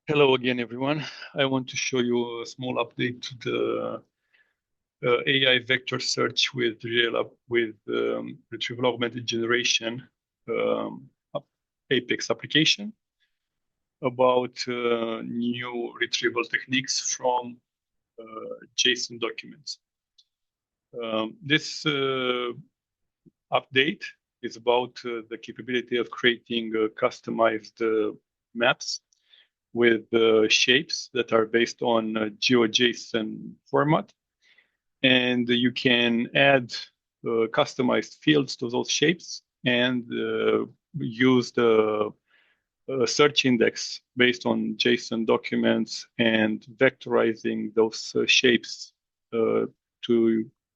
Hello again, everyone. I want to show you a small update to the AI vector search with retrieval-augmented generation um, Apex application about new retrieval techniques from JSON documents. This update is about the capability of creating customized maps with shapes that are based on GeoJSON format. And you can add customized fields to those shapes and use the search index based on JSON documents and vectorizing those shapes to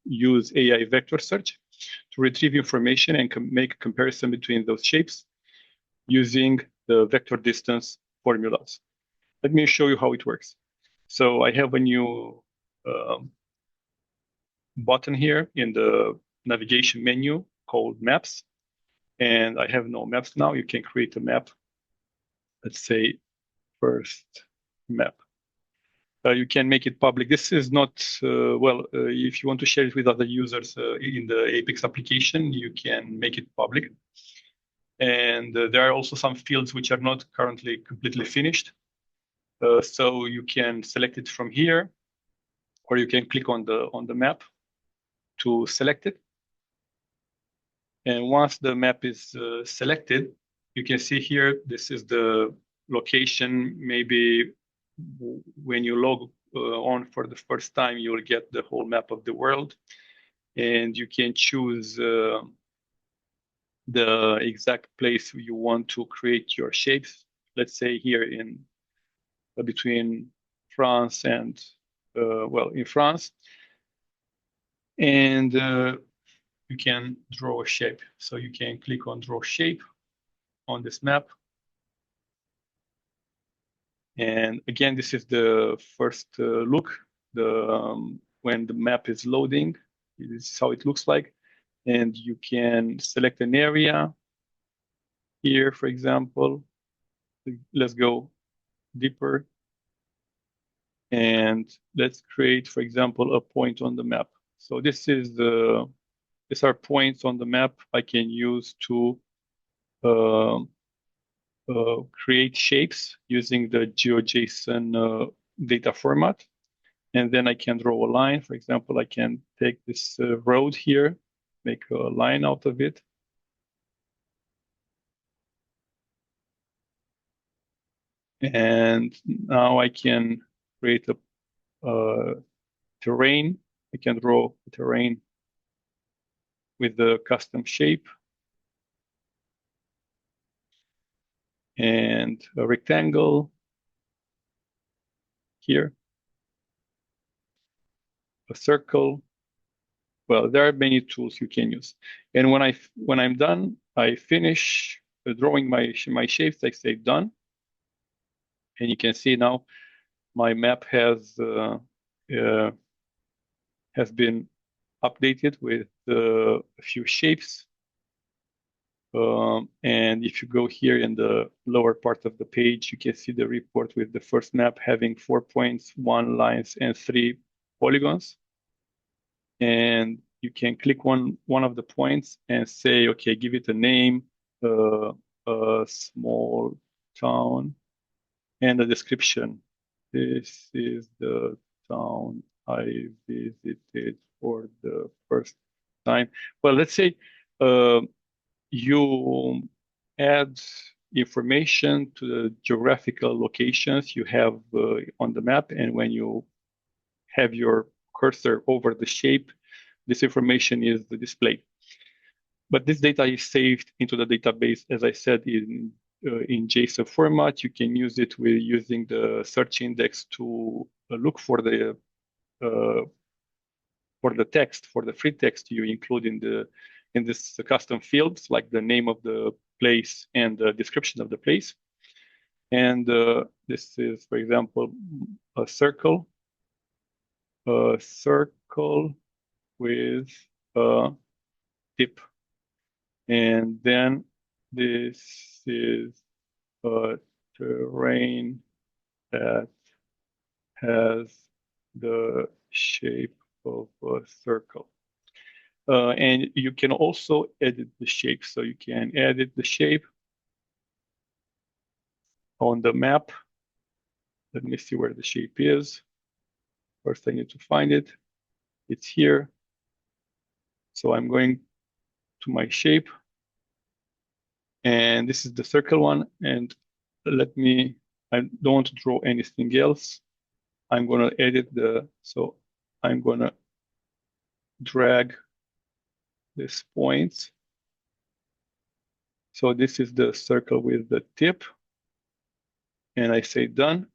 use AI vector search to retrieve information and make a comparison between those shapes using the vector distance formulas. Let me show you how it works. So I have a new button here in the navigation menu called Maps. And I have no maps now. You can create a map. Let's say first map. You can make it public. This is not, if you want to share it with other users in the Apex application, you can make it public. And there are also some fields which are not currently completely finished. So you can select it from here, or you can click on the map to select it. And once the map is selected, you can see here, this is the location. Maybe when you log on for the first time, you'll get the whole map of the world. And you can choose the exact place you want to create your shapes. Let's say here in between France and, in France. And you can draw a shape. So you can click on draw shape on this map. And again, this is the first look. When the map is loading, this is how it looks like. And you can select an area here, for example. Let's go deeper. And let's create, for example, a point on the map. So these are points on the map I can use to create shapes using the GeoJSON data format. And then I can draw a line. For example, I can take this road here, make a line out of it. And now I can create a terrain. I can draw a terrain with the custom shape and a rectangle here, a circle. Well, there are many tools you can use. And when I'm done, I finish drawing my shapes. I say done, and you can see now my map has been updated with a few shapes. And if you go here in the lower part of the page, you can see the report with the first map having 4 points, 1 lines, and 3 polygons. And you can click one of the points and say, okay, give it a name, a small town, and a description. This is the town I visited for the first time. Well, let's say you add information to the geographical locations you have on the map, and when you have your cursor over the shape, this information is displayed. But this data is saved into the database, as I said, in JSON format. You can use it with using the search index to look for the text, for the free text you include in this custom fields, like the name of the place and the description of the place. And this is, for example, a circle with a tip. And then this is a terrain that has the shape of a circle. And you can also edit the shape. So you can edit the shape on the map. Let me see where the shape is. First, I need to find it. It's here. So I'm going to my shape. And this is the circle one. And I don't want to draw anything else. I'm going to edit so I'm going to drag this point. So this is the circle with the tip. And I say done.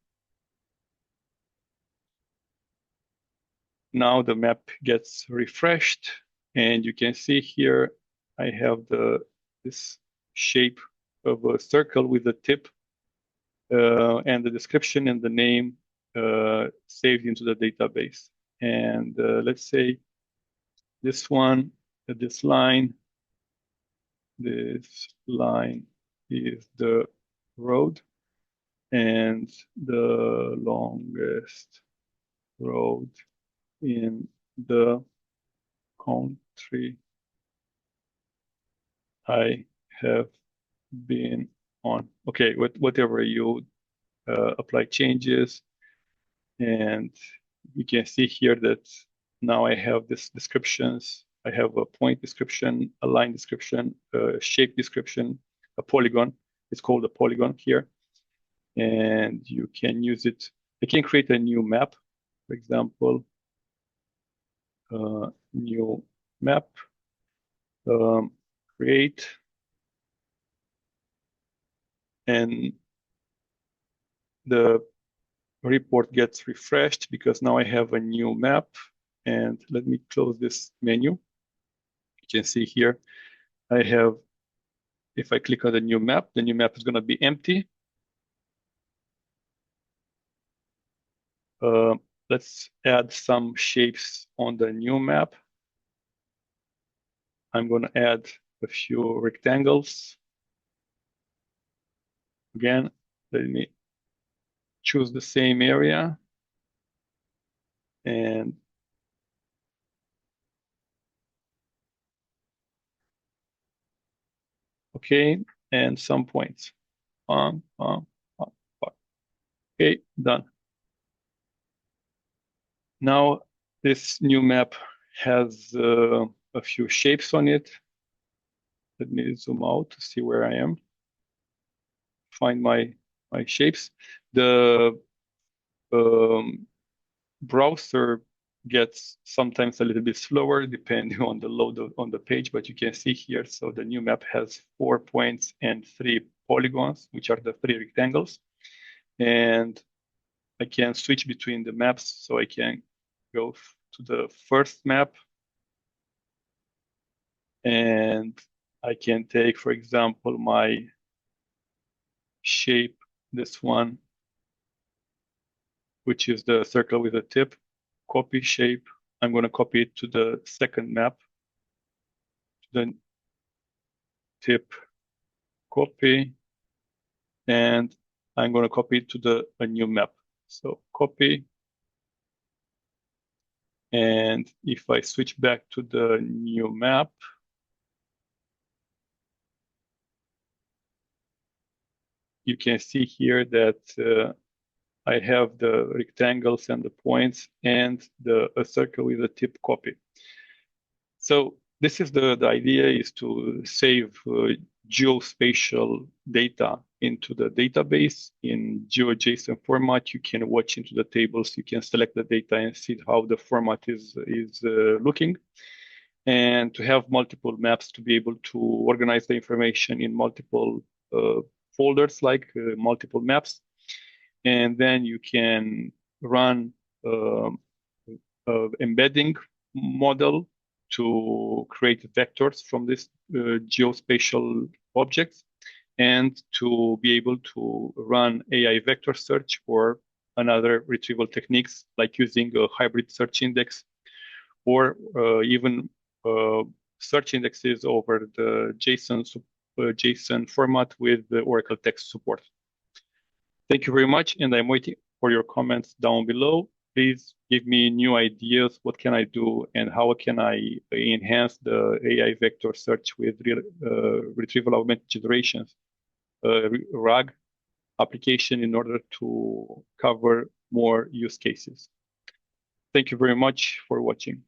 Now the map gets refreshed. And you can see here, I have this shape of a circle with a tip and the description and the name saved into the database. And let's say this line is the road, and the longest road in the country I have been on. Okay, whatever you apply changes, and you can see here that now I have this descriptions. I have a point description, a line description, a shape description, a polygon. It's called a polygon here. And you can use it. I can create a new map, for example, new map, create, and the report gets refreshed because now I have a new map. And let me close this menu. You can see here, if I click on the new map is going to be empty. Let's add some shapes on the new map. I'm going to add a few rectangles. Again, let me choose the same area. And okay, and some points. Okay, done. Now this new map has a few shapes on it. Let me zoom out to see where I am. Find my shapes. The browser gets sometimes a little bit slower depending on the load on the page, but you can see here, so the new map has 4 points and 3 polygons, which are the 3 rectangles. And I can switch between the maps, so I can go to the first map, and I can take, for example, my shape, this one, which is the circle with a tip, copy shape. I'm going to copy it to the second map, to the tip, copy, and I'm going to copy it to a new map. So copy, and if I switch back to the new map, you can see here that I have the rectangles and the points and a circle with a tip copy. So this is the idea is to save geospatial data into the database in GeoJSON format. You can watch into the tables, you can select the data and see how the format is looking. And to have multiple maps to be able to organize the information in multiple folders, like multiple maps. And then you can run embedding model to create vectors from this geospatial objects, and to be able to run AI vector search or another retrieval techniques, like using a hybrid search index, or even search indexes over the JSON format with the Oracle text support. Thank you very much, and I'm waiting for your comments down below. Please give me new ideas. What can I do, and how can I enhance the AI vector search with retrieval augmented generations, RAG application in order to cover more use cases. Thank you very much for watching.